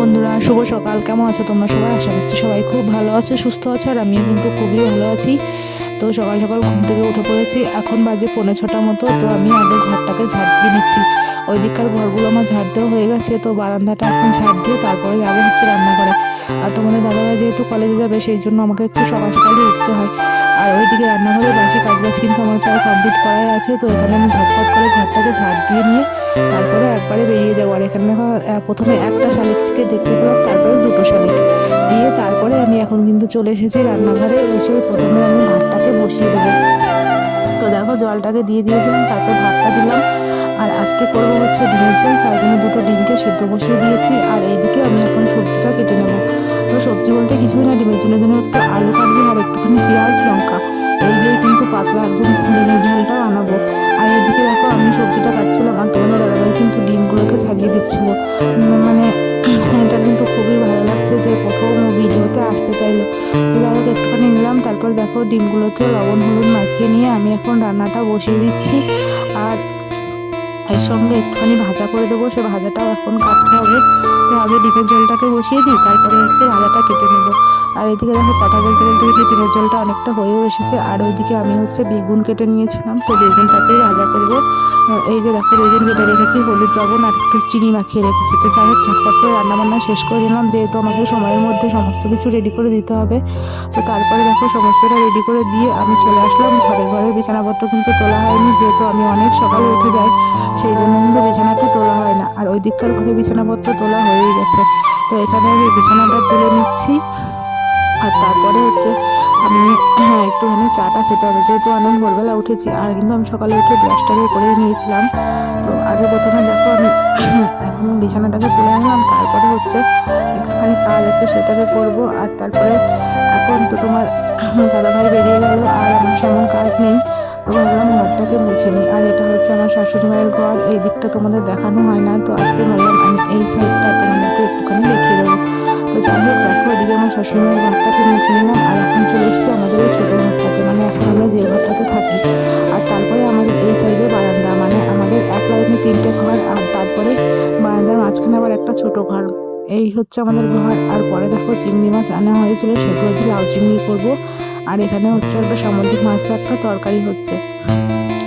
বন্ধুরা, শুভ সকাল। কেমন আছো তোমরা সবাই? আশা করছি সবাই খুব ভালো আছে, সুস্থ আছে, আর আমিও কিন্তু খুবই ভালো আছি। তো সকাল সকাল ঘুম থেকে উঠে পড়েছি। এখন বাজে 5:45 মতো। তো আমি আগে ঘরটাকে ঝাড় দিয়ে নিচ্ছি। ওই দিককার ঘরগুলো আমার ঝাড় দেওয়া হয়ে গেছে। তো বারান্দাটা এখন ঝাড় দিয়ে তারপরে যাবো হচ্ছে রান্নাঘরে। আর তোমাদের দাদাভাই যেহেতু কলেজে যাবে, সেই জন্য আমাকে একটু সকাল সকালই উঠতে হয়। আর ওইদিকে রান্নাঘরে বাসি কাজবাজ কিন্তু আমার প্রায় কমপ্লিট করাই আছে। তো এখানে আমি ঝটপট করে ঘরটাকে ঝাড় দিয়ে নিয়ে তারপরে একবারে বেরিয়ে যাবো। আর এখানে দেখো প্রথমে একটা শালিককে দেখতে পেলাম, তারপরে দুটো শালিক দিয়ে তারপরে আমি এখন কিন্তু চলে এসেছি রান্নাঘরে। এসে প্রথমে আমি ভাতটাকে বসিয়ে দেবো। তো দেখো জলটাকে দিয়ে দিলাম, তারপর ভাতটা দিলাম। আর আজকে করবো হচ্ছে ডিমের ঝোল, তার জন্য দুটো ডিমকে সেদ্ধ বসিয়ে দিয়েছি। আর এইদিকে আমি এখন সবজিটা কেটে নেবো। তো সবজি বলতে কিছুই না, ডিমের ঝোলের জন্য একটু আলু কাটবো আর একটুখানি পেঁয়াজ লঙ্কা, এই দিয়ে কিন্তু পাতলা একদম ডিমের ঝোলটা বানাবো। আর এদিকে দেখো আমি সবজিটা কাটছিলাম আর তোমাদের দাদাভাই কিন্তু ডিমগুলোকে ছাড়িয়ে দিচ্ছিল। মানে এটা কিন্তু খুবই ভালো লাগছে যে প্রথম ভিডিওতে আসতে চাইলো। যাই হোক একটুখানি নিলাম, তারপর দেখো ডিমগুলোকে লবণ হলুদ মাখিয়ে নিয়ে আমি এখন রান্নাটা বসিয়ে দিচ্ছি। আর এর সঙ্গে একটুখানি ভাজা করে দেবো, সে ভাজাটাও এখন কাটতে হবে। তো আগে ডিমের ঝোলটাকে বসিয়ে দিই, তারপরে হচ্ছে ভাজাটা কেটে নেবো। আর এদিকে দেখো কথা বলতে বলতে কিন্তু ডিমের ঝোলটা অনেকটা হয়েও এসেছে। আর ওইদিকে আমি হচ্ছে বেগুন কেটে নিয়েছিলাম, তো বেগুনটাকেই ভাজা করবো। এই যে দেখো বেগুন কেটে রেখেছি, হলুদ লবণ আর একটু চিনি মাখিয়ে রেখেছি। তো যাই হোক ঝটপট করে রান্নাবান্না শেষ করে দিলাম, যেহেতু আমাকে সময়ের মধ্যে সমস্ত কিছু রেডি করে দিতে হবে। তো তারপরে দেখো সমস্তটা রেডি করে দিয়ে আমি চলে আসলাম ঘরে। ঘরের বিছানাপত্র কিন্তু তোলা হয়নি, যেহেতু আমি অনেক সকালে উঠে যাই, সেই জন্য কিন্তু বিছানাটা তোলা হয় না। আর ওই দিককার ঘরে বিছানাপত্র তোলা হয়েই গেছে। তো এখানে আমি বিছানাটা তুলে নিচ্ছি। আর তারপরে হচ্ছে আমি একটুখানি চাটা খেতে হবে, যেহেতু অনেক ভোরবেলা উঠেছি। আর কিন্তু আমি সকালে উঠে ব্রাশটাকে করে নিয়েছিলাম। তো আগে প্রথমে দেখো আমি এখন বিছানাটাকে তুলে নিলাম, তারপরে হচ্ছে একটুখানি কাজ আছে সেটাকে করব। আর তারপরে এখন তো তোমার দাদাভাই বেরিয়ে গেল আর আমার সেমন কাজ নেই। তো ভাবলাম ঘরটাকে মুছে নিই। আর এটা হচ্ছে আমার শাশুড়ি মায়ের ঘর, এই দিকটা তোমাদের দেখানো হয় না, তো আজকে ভাবলাম আমি এই সাইডটা তোমাদেরকে একটুখানি দেখিয়ে দেবো। তো যাই হোক দেখো এদিকে আমার শাশুড়ি মায়ের ঘরটাকে মুছে নিলাম। আর এখন চলে এসেছি আমাদের এই ছোটো ঘরটাতে, মানে এখন আমরা যে ঘরটাতে থাকি। আর তারপরে আমাদের এই সাইডে বারান্দা, মানে আমাদের এক লাইনে 3টে ঘর, আর তারপরে বারান্দার মাঝখানে আবার একটা ছোট ঘর। এই হচ্ছে আমাদের ঘর। আর পরে দেখো চিংড়ি মাছ আনা হয়েছিল, সেগুলো দিয়ে লাউ চিংড়ি করবো। আর এখানে হচ্ছে একটা সামুদ্রিক মাছ দিয়ে একটা তরকারি হচ্ছে।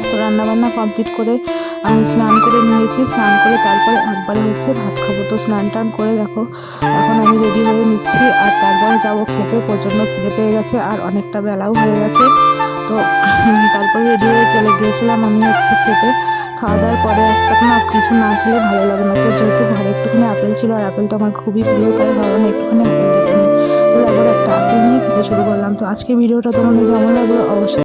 তো রান্নাবান্না কমপ্লিট করে আমি স্নান করে নিয়েছি। স্নান করে তারপরে একবারে হচ্ছে ভাত খাবো। তো স্নান টান করে দেখো এখন আমি রেডি হয়ে নিচ্ছি। আর তারপরে যাবো খেতে, প্রচণ্ড খিদে পেয়ে গেছে আর অনেকটা বেলাও হয়ে গেছে। তো তারপরে রেডি হয়ে চলে গিয়েছিলাম আমি হচ্ছে খেতে। খাওয়া দাওয়ার পরে একটা না কিছু না খেলে ভালো লাগে না। তো যেহেতু ঘরে একটুখানি আপেল ছিল, আর আপেলটা আমার খুবই প্রিয়, তাই ভাবলাম একটুখানি আপেল কেটে নিই। তো তারপরে একটা আপেল নিয়ে খেতে শুরু করলাম। তো আজকে ভিডিওটা তোমাদের কেমন লাগলো অবশ্যই